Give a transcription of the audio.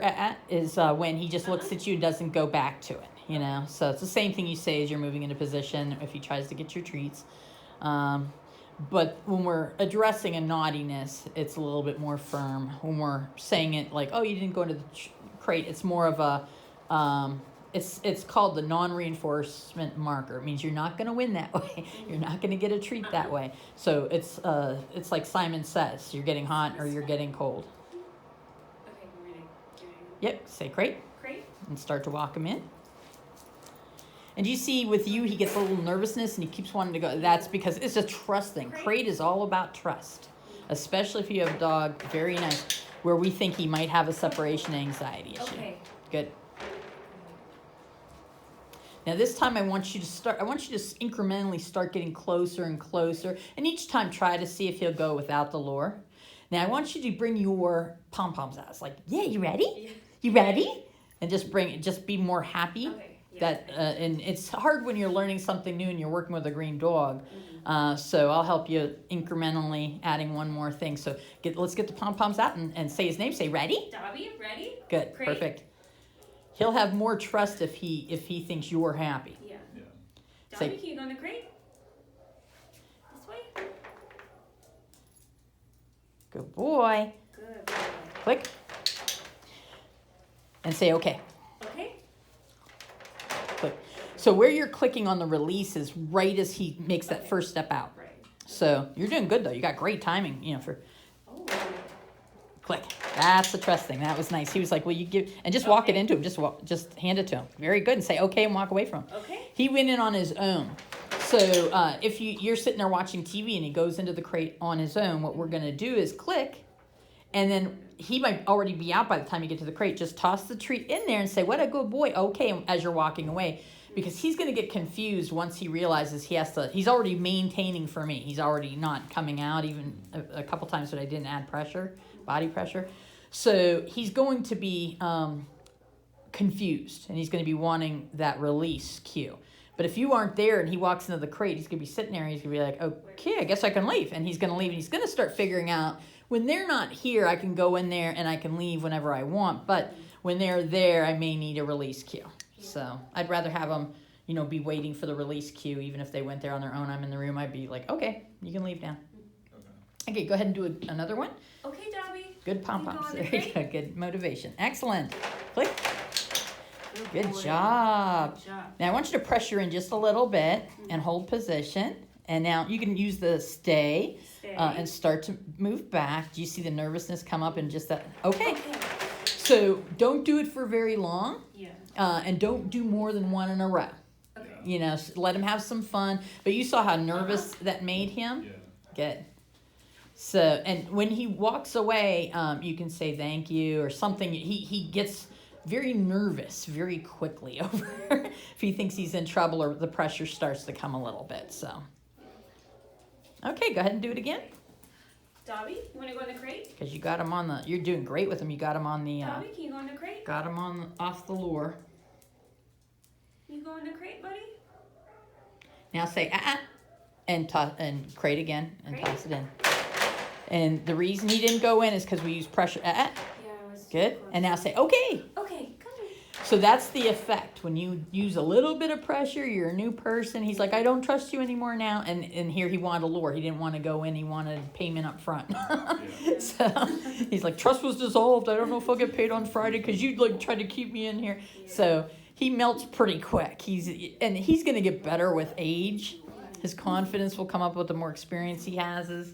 after is when he just looks at you and doesn't go back to it, you know. So it's the same thing you say as you're moving into position if he tries to get your treats. But when we're addressing a naughtiness, it's a little bit more firm. When we're saying it like, oh, you didn't go into the crate, it's more of a, it's called the non-reinforcement marker. It means you're not going to win that way. You're not going to get a treat that way. So it's like Simon says, you're getting hot or you're getting cold. Okay, I'm ready. Yep, say crate. Crate. And start to walk him in. And you see with you, he gets a little nervousness and he keeps wanting to go. That's because it's a trust thing. Crate is all about trust, especially if you have a dog, very nice, where we think he might have a separation anxiety issue. Okay. Good. Now this time I want you to incrementally start getting closer and closer. And each time try to see if he'll go without the lure. Now I want you to bring your pom-poms out. It's like, yeah, you ready? Yeah. You ready? And just be more happy. Okay. Yeah. And it's hard when you're learning something new and you're working with a green dog. So I'll help you incrementally adding one more thing. So let's get the pom-poms out and say his name. Say ready? Dobby, ready? Good. Crate. Perfect. He'll have more trust if he thinks you're happy. Yeah. Say, Dobby, can you go in the crate? This way? good boy. Good boy. Click. And say okay. Okay. Click. So where you're clicking on the release is right as he makes that first step out. Right. So you're doing good though. You got great timing, you know, for Oh. click. That's the trust thing. That was nice. He was like, well, you give, and just walk it Okay. into him. Just hand it to him. Very good. And say okay and walk away from him. Okay. He went in on his own. So if you're sitting there watching TV and he goes into the crate on his own, what we're going to do is click, and then he might already be out by the time you get to the crate. Just toss the treat in there and say, what a good boy. Okay, as you're walking away. Because he's going to get confused once he realizes he's already maintaining for me. He's already not coming out even a couple times, but I didn't add pressure, body pressure. So he's going to be confused, and he's going to be wanting that release cue. But if you aren't there and he walks into the crate, he's going to be sitting there and he's going to be like, okay, I guess I can leave. And he's going to leave, and he's going to start figuring out, when they're not here, I can go in there and I can leave whenever I want. But when they're there, I may need a release cue. So I'd rather have them, be waiting for the release cue. Even if they went there on their own, I'm in the room, I'd be like, okay, you can leave now. Okay, go ahead and do another one. Okay, Dobby. Good pom-poms. There you go. Good motivation. Excellent. Click. Good boy. job. Good job. Now I want you to pressure in just a little bit and hold position. And now you can use the stay. And start to move back. Do you see the nervousness come up and just that? Okay. So don't do it for very long. Yeah. And don't do more than one in a row. Okay. Let him have some fun. But you saw how nervous that made him? Yeah. Good. So, and when he walks away, you can say thank you or something. He gets very nervous very quickly over if he thinks he's in trouble or the pressure starts to come a little bit. So, okay, go ahead and do it again. Dobby, you want to go in the crate? Because you got him on the, you're doing great with him. You got him on the, Dobby, can you go in the crate? got him on off the lure. You go in the crate, buddy? Now say and crate again and Crate. toss it in. And the reason he didn't go in is because we use pressure. Yeah, I was Good. close. And now say okay. Okay, come on. So that's the effect. When you use a little bit of pressure, you're a new person. He's like, I don't trust you anymore now. And here he wanted a lure. He didn't want to go in. He wanted payment up front. So he's like, trust was dissolved. I don't know if I'll get paid on Friday because you tried to keep me in here. Yeah. So he melts pretty quick. He's going to get better with age. His confidence will come up with the more experience he has.